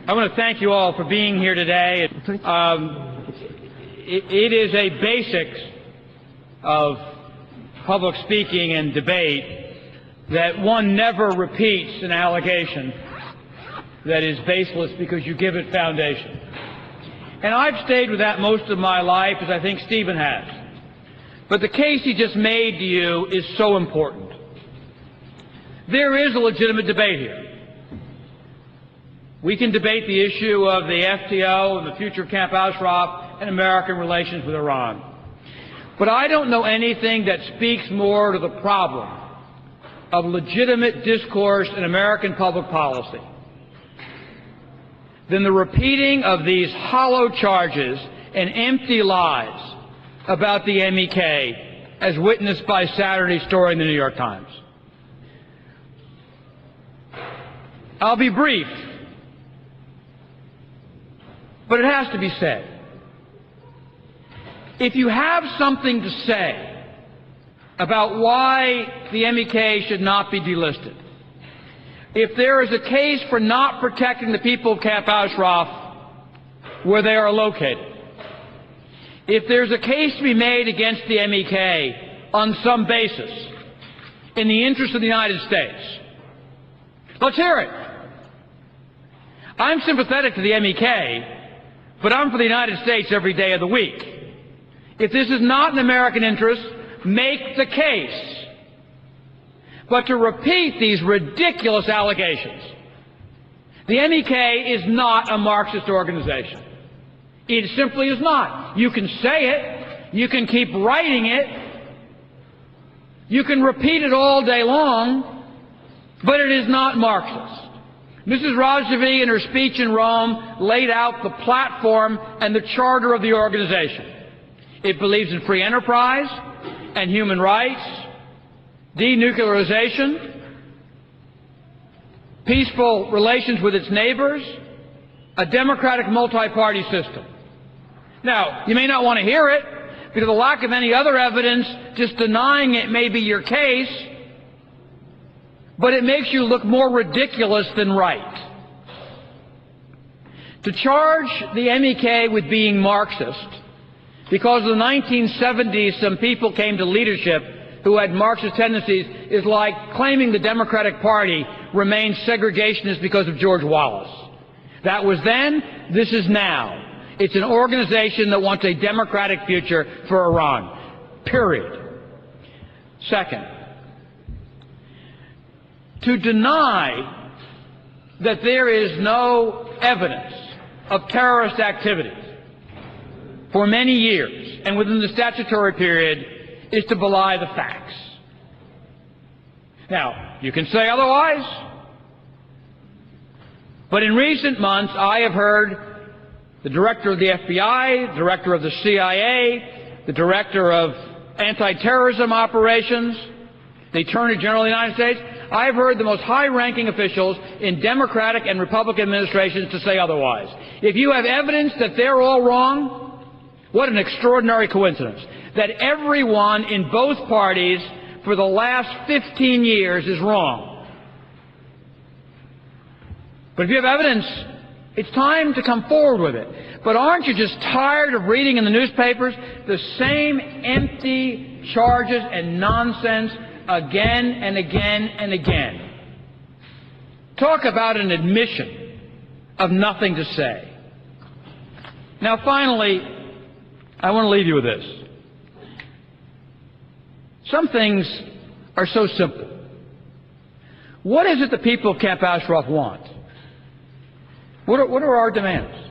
I want to thank you all for being here today. It is a basics of public speaking and debate that one never repeats an allegation that is baseless because you give it foundation. And I've stayed with that most of my life, as I think Stephen has. But the case he just made to you is so important. There is a legitimate debate here. We can debate the issue of the FTO and the future of Camp Ashraf and American relations with Iran. But I don't know anything that speaks more to the problem of legitimate discourse in American public policy than the repeating of these hollow charges and empty lies about the MEK as witnessed by Saturday's story in the New York Times. I'll be brief, but it has to be said. If you have something to say about why the MEK should not be delisted, if there is a case for not protecting the people of Camp Ashraf where they are located, if there's a case to be made against the MEK on some basis in the interest of the United States, let's hear it. I'm sympathetic to the MEK, but I'm for the United States every day of the week. If this is not in American interest, make the case. But to repeat these ridiculous allegations, the MEK is not a Marxist organization. It simply is not. You can say it, you can keep writing it, you can repeat it all day long, but it is not Marxist. Mrs. Rajdevi, in her speech in Rome, laid out the platform and the charter of the organization. It believes in free enterprise and human rights, denuclearization, peaceful relations with its neighbors, a democratic multi-party system. Now, you may not want to hear it because of the lack of any other evidence, just denying it may be your case, but it makes you look more ridiculous than right. To charge the MEK with being Marxist because in the 1970s some people came to leadership who had Marxist tendencies is like claiming the Democratic Party remains segregationist because of George Wallace. That was then, this is now. It's an organization that wants a democratic future for Iran. Period. Second, to deny that there is no evidence of terrorist activity for many years and within the statutory period is to belie the facts. Now, you can say otherwise, but in recent months I have heard the director of the FBI, the director of the CIA, the director of anti-terrorism operations, the Attorney General of the United States, I've heard the most high-ranking officials in Democratic and Republican administrations to say otherwise. If you have evidence that they're all wrong, what an extraordinary coincidence that everyone in both parties for the last 15 years is wrong. But if you have evidence, it's time to come forward with it. But aren't you just tired of reading in the newspapers the same empty charges and nonsense again and again and again? Talk about an admission of nothing to say. Now, finally, I want to leave you with this. Some things are so simple. What is it the people of Camp Ashraf want? What are our demands?